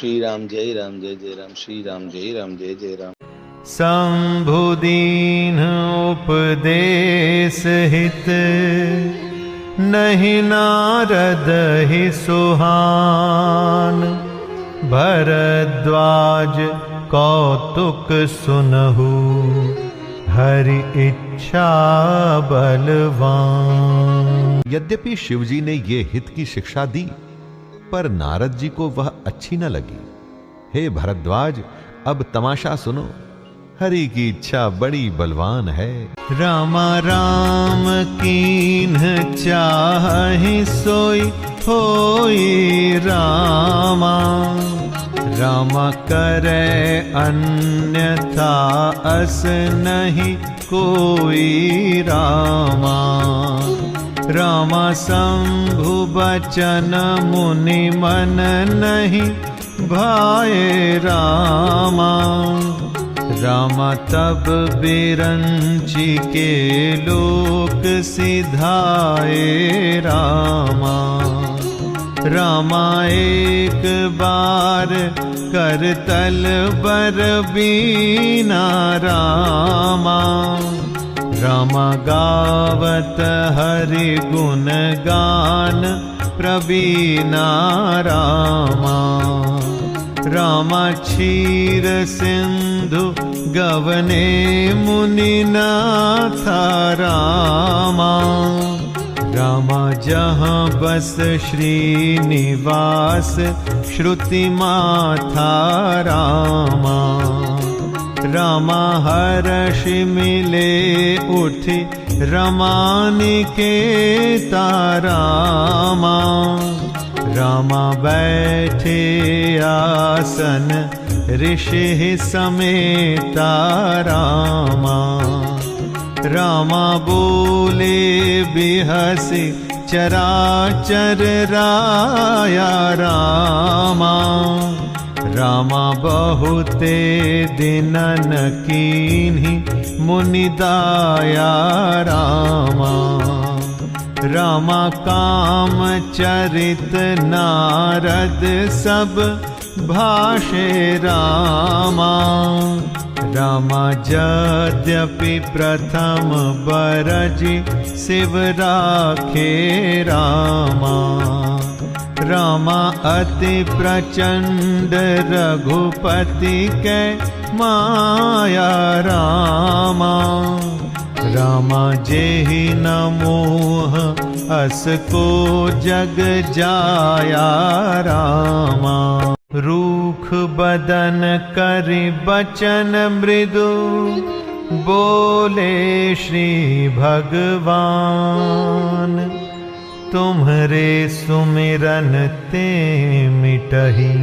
श्री राम जय राम जय जय राम, श्री राम जय राम जय जय राम। शंभुदीन उपदेश हित, नहीं नारद ही सुहान। भरद्वाज कौतुक सुनहु, हरि इच्छा बलवान। यद्यपि शिवजी ने ये हित की शिक्षा दी, पर नारद जी को वह अच्छी न लगी। हे भरद्वाज, अब तमाशा सुनो, हरि की इच्छा बड़ी बलवान है। रामा राम कीन्ह चाहि सोई होई रामा। रामा करे अन्यथा अस नहीं कोई रामा। रामा शंभु बचन मुनि मन नहीं भाए रामा। रामा तब बिरंची के लोक सिधाए रामा। रामा एक बार करतल बर बीना रामा। रामा गावत हरि गुण गान प्रवीणा रामा। रामा क्षीर सिंधु गवने मुनिनाथा रामा। रामा जहाँ बस श्रीनिवास श्रुति माथा रामा। रामा हर्षि मिले उठि रमानिकेता रामा। रामा बैठे आसन ऋषि समेता रामा। रामा बोले बिहसि चराचर राया रामा। रामा बहुते दिनन कीन्ही मुनिदाया रामा। रामा काम चरित नारद सब भाषे रामा। रामा यद्यपि प्रथम बरजी शिव राखे रामा। रामा अति प्रचंड रघुपति के माया रामा। रामा जेहि न मोह अस को जग जाया रामा। रूख बदन करि बचन मृदु, बोले श्री भगवान। तुम्हरे सुमिरन ते मिटहि,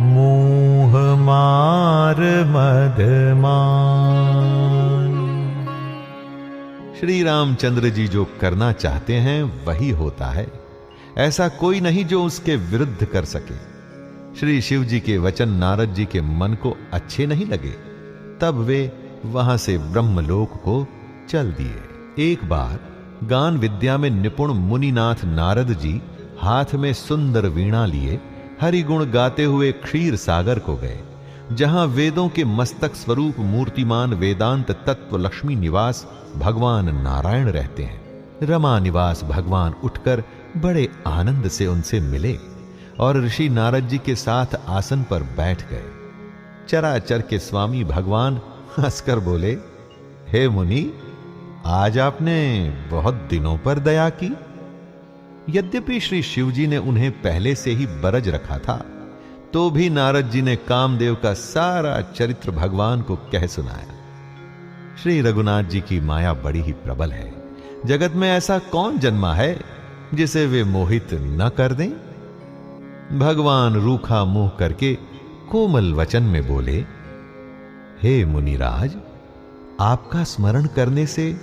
मोह मार मदमान। श्री रामचंद्र जी जो करना चाहते हैं वही होता है। ऐसा कोई नहीं जो उसके विरुद्ध कर सके। श्री शिव जी के वचन नारद जी के मन को अच्छे नहीं लगे, तब वे वहां से ब्रह्मलोक को चल दिए। एक बार गान विद्या में निपुण मुनिनाथ नारद जी हाथ में सुंदर वीणा लिए हरिगुण गाते हुए क्षीर सागर को गए, जहां वेदों के मस्तक स्वरूप मूर्तिमान वेदांत तत्व लक्ष्मी निवास भगवान नारायण रहते हैं। रमा निवास भगवान उठकर बड़े आनंद से उनसे मिले और ऋषि नारद जी के साथ आसन पर बैठ गए। चराचर के स्वामी भगवान हंसकर बोले, हे मुनि, आज आपने बहुत दिनों पर दया की। यद्यपि श्री शिवजी ने उन्हें पहले से ही बरज रखा था, तो भी नारद जी ने कामदेव का सारा चरित्र भगवान को कह सुनाया। श्री रघुनाथ जी की माया बड़ी ही प्रबल है। जगत में ऐसा कौन जन्मा है जिसे वे मोहित न कर दें। भगवान रूखा मुंह करके कोमल वचन में बोले, हे मुनिराज, आपका स्मरण करने से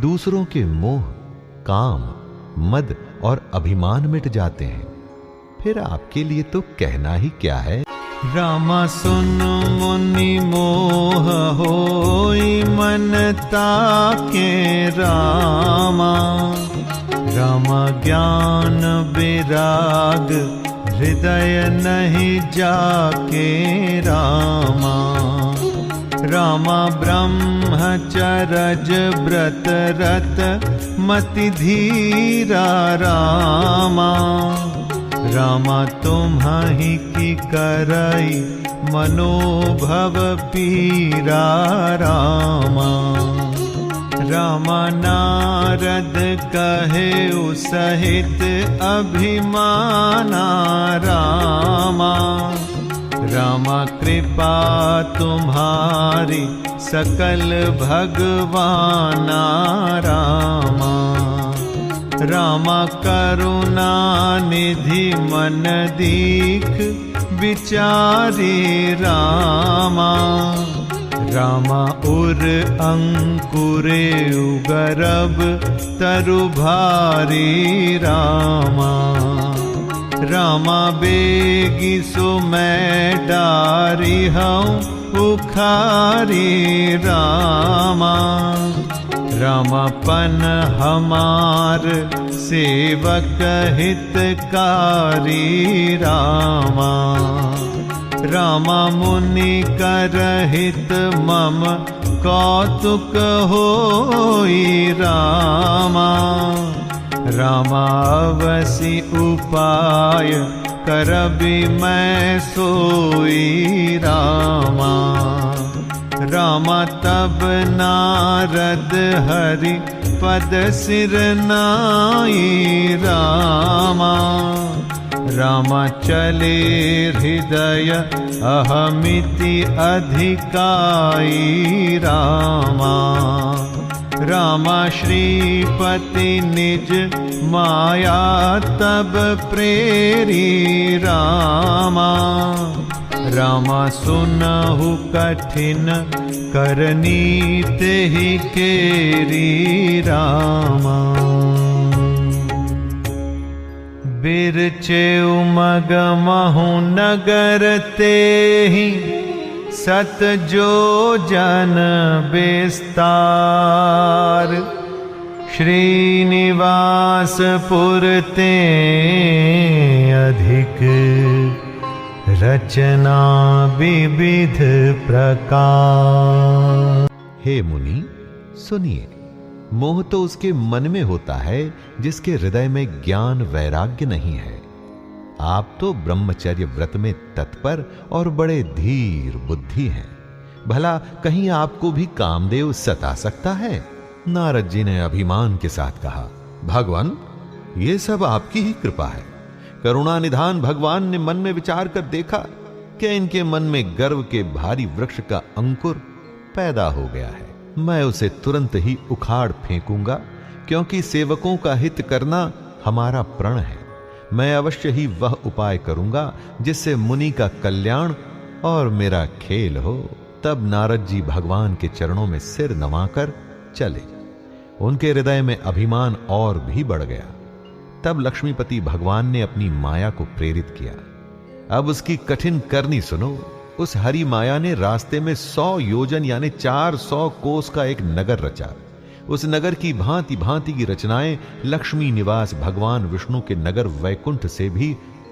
दूसरों के मोह, काम, मद और अभिमान मिट जाते हैं। फिर आपके लिए तो कहना ही क्या है। रामा सुन मुनि मोह होई मन ताके रामा। रामा ज्ञान विराग हृदय नहीं जाके रामा। रामा ब्रह्मचरज व्रत रत मति धीरा रामा। रामा तुम्हि की करई मनोभव पीरा रामा। रामा नारद कहे सहित अभिमाना रामा। रामा कृपा तुम्हारी सकल भगवाना रामा। रामा करुणा निधि मन दीख विचारी रामा। रामा उर अंकुरे उगरब तरु भारी रामा। रामा बेगी सो मैं डारी हूँ उखारी रामा। रामापन हमार सेवक हितकारी रामा। रामा मुनि करहित मम कौतुक होई रामा। रामा अवसि उपाय करबि मैं सोई रामा। रामा तब नारद हरि पद सिर नाई रामा। रामा चले हृदय अहमिति अधिकाई रामा। रामा श्रीपति निज माया तब प्रेरी रामा। रामा सुनहु कठिन करनी तेहि केरी रामा। बिरचे उमग महु नगर तेहि सत जो जन विस्तार। श्रीनिवासपुर ते अधिक रचना विविध प्रकार। हे मुनि सुनिए, मोह तो उसके मन में होता है जिसके हृदय में ज्ञान वैराग्य नहीं है। आप तो ब्रह्मचर्य व्रत में तत्पर और बड़े धीर बुद्धि हैं। भला कहीं आपको भी कामदेव सता सकता है? नारद जी ने अभिमान के साथ कहा, भगवान ये सब आपकी ही कृपा है। करुणा निधान भगवान ने मन में विचार कर देखा कि इनके मन में गर्व के भारी वृक्ष का अंकुर पैदा हो गया है। मैं उसे तुरंत ही उखाड़ फेंकूंगा, क्योंकि सेवकों का हित करना हमारा प्रण है। मैं अवश्य ही वह उपाय करूंगा जिससे मुनि का कल्याण और मेरा खेल हो। तब नारद जी भगवान के चरणों में सिर नवाकर चले। उनके हृदय में अभिमान और भी बढ़ गया। तब लक्ष्मीपति भगवान ने अपनी माया को प्रेरित किया। अब उसकी कठिन करनी सुनो। उस हरि माया ने रास्ते में 100 योजन यानी 400 कोस का एक नगर रचा। उस नगर की भांति भांति की रचनाएं लक्ष्मी निवास भगवान विष्णु के नगर वैकुंठ से भी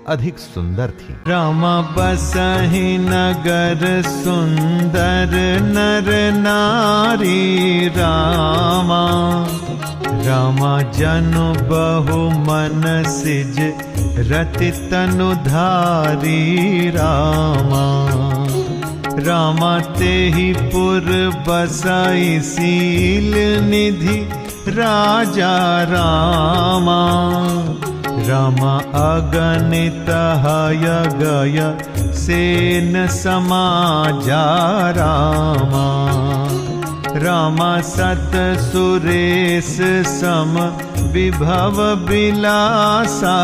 अधिक सुंदर थी। रामा बसहि नगर सुंदर नर नारी रामा। रामा जनु बहु मन सिज रति तनु धारी रामा। रामा तेहि पुर बसाई सील निधि राजा रामा। रामा अगणित हय गय सेन समाजा रामा। रामा सत सुरेश सम विभव विलासा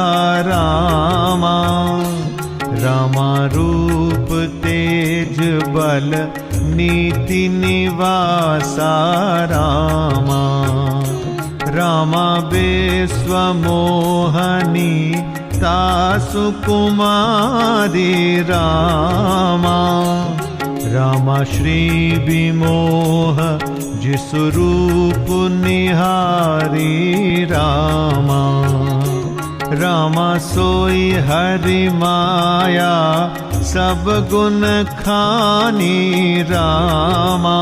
रामा। रामा रूप तेज बल नीति निवासा रामा। रामा विश्वमोहनी तासु कुमारी रामा। रामा श्री विमोह जिसु रूप निहारी रामा। रामा सोई हरि माया सब गुण खानी रामा।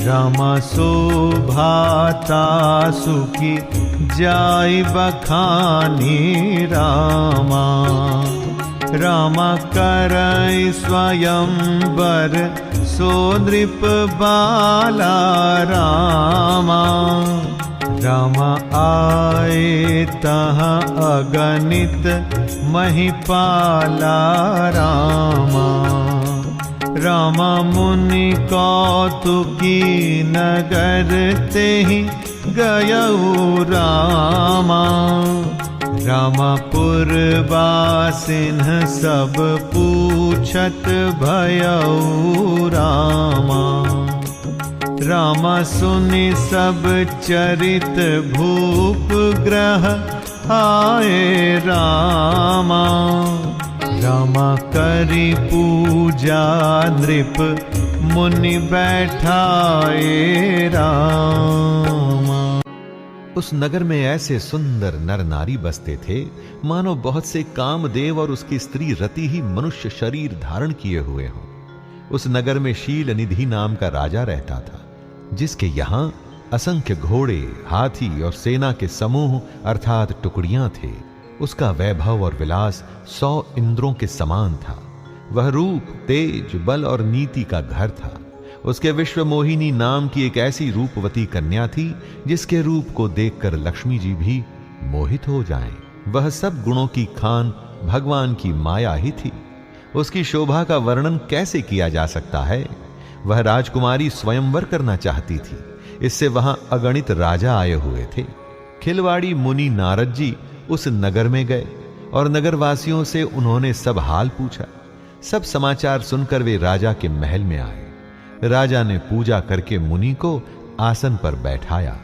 रामा शोभाता सुखी जाय बखानी रामा। रामा करई स्वयंवर सो नृप बाला रामा। रामा आए तहाँ अगणित महिपाला रामा। रामा मुनि कौतुकी नगर ते ही गयऊ रामा। रामापुर बासिन्ह सब पूछत भयऊ रामा। रामा सुनि सब चरित भूप ग्रह आए रामा। रामा करी पूजा नृप मुनि बैठाए रामा। उस नगर में ऐसे सुंदर नर नारी बसते थे मानो बहुत से कामदेव और उसकी स्त्री रति ही मनुष्य शरीर धारण किए हुए हों। उस नगर में शील निधि नाम का राजा रहता था, जिसके यहां असंख्य घोड़े, हाथी और सेना के समूह अर्थात टुकड़ियां थे। उसका वैभव और विलास 100 इंद्रों के समान था। वह रूप, तेज, बल और नीति का घर था। उसके विश्व मोहिनी नाम की एक ऐसी रूपवती कन्या थी जिसके रूप को देखकर लक्ष्मी जी भी मोहित हो जाएं। वह सब गुणों की खान भगवान की माया ही थी। उसकी शोभा का वर्णन कैसे किया जा सकता है। वह राजकुमारी स्वयंवर करना चाहती थी। इससे वहां अगणित राजा आए हुए थे। खिलवाड़ी मुनि नारद जी उस नगर में गए और नगरवासियों से उन्होंने सब हाल पूछा। सब समाचार सुनकर वे राजा के महल में आए। राजा ने पूजा करके मुनि को आसन पर बैठाया।